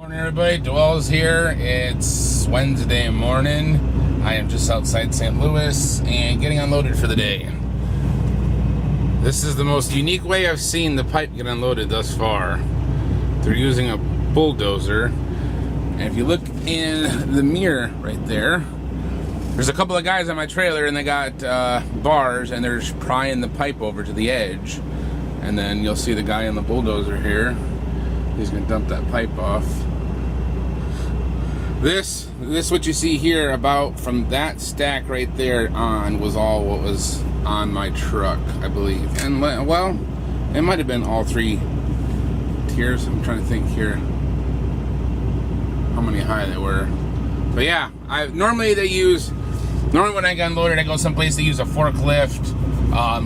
Morning everybody, Dwell's here. It's Wednesday morning. I am just outside St. Louis and getting unloaded for the day. This is the most unique way I've seen the pipe get unloaded thus far. They're using a bulldozer. And if you look in the mirror right there, there's a couple of guys on my trailer and they got bars and they're just prying the pipe over to the edge. And then you'll see the guy in the bulldozer here. He's gonna dump that pipe off. This what you see here about from that stack right there on was all what was on my truck, I believe. And well, it might have been all three tiers. I'm trying to think here how many high they were. But yeah, normally when I get unloaded, I go someplace to use a forklift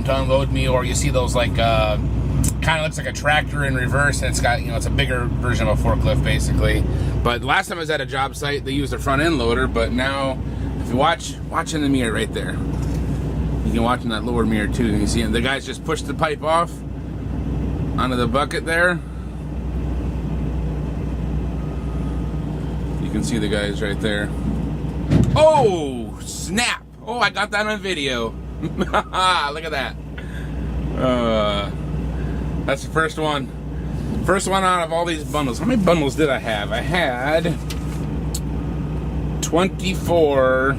to unload me, or you see those like kind of looks like a tractor in reverse, and it's got, you know, it's a bigger version of a forklift basically. But last time I was at a job site, they used a front end loader. But now, if you watch in the mirror right there, you can watch in that lower mirror too, and you see the guys just push the pipe off onto the bucket there. You can see the guys right there. Oh snap! Oh, I got that on video. Look at that. That's the first one. First one out of all these bundles. How many bundles did I have? I had 24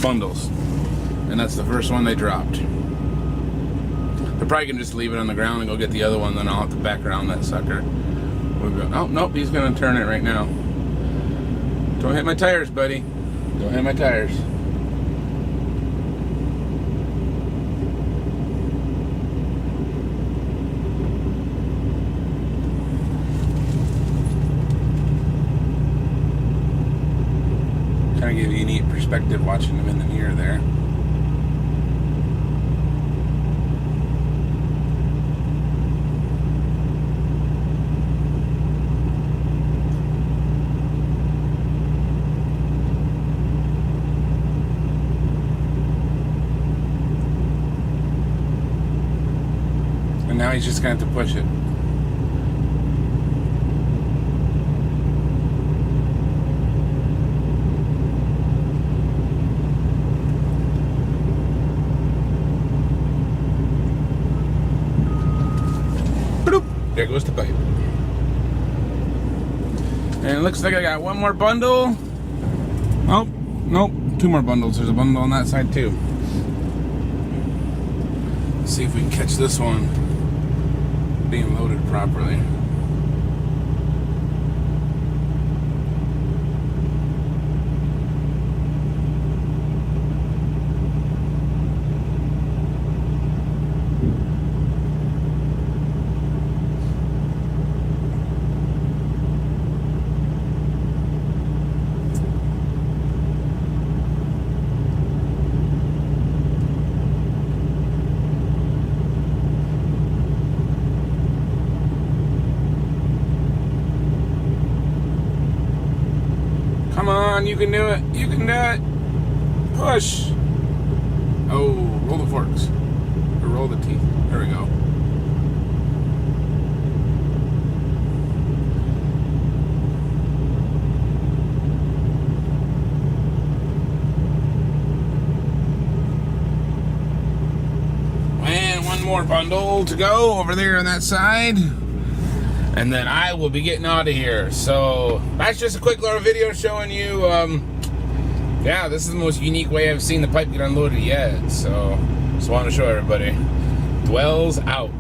bundles. And that's the first one they dropped. They're probably going to just leave it on the ground and go get the other one, then I'll have to back around that sucker. Oh, nope, he's going to turn it right now. Don't hit my tires, buddy. Don't hit my tires. Kind of give you a neat perspective watching them in the mirror there. And now he's just going to have to push it. There goes the pipe. And it looks like I got one more bundle. Oh, nope, two more bundles. There's a bundle on that side too. Let's see if we can catch this one being loaded properly. Come on, you can do it. You can do it. Push. Oh, roll the forks. Or roll the teeth. There we go. And one more bundle to go over there on that side. And then I will be getting out of here. So that's just a quick little video showing you, yeah, this is the most unique way I've seen the pipe get unloaded yet. So just want to show everybody. Dwell's out.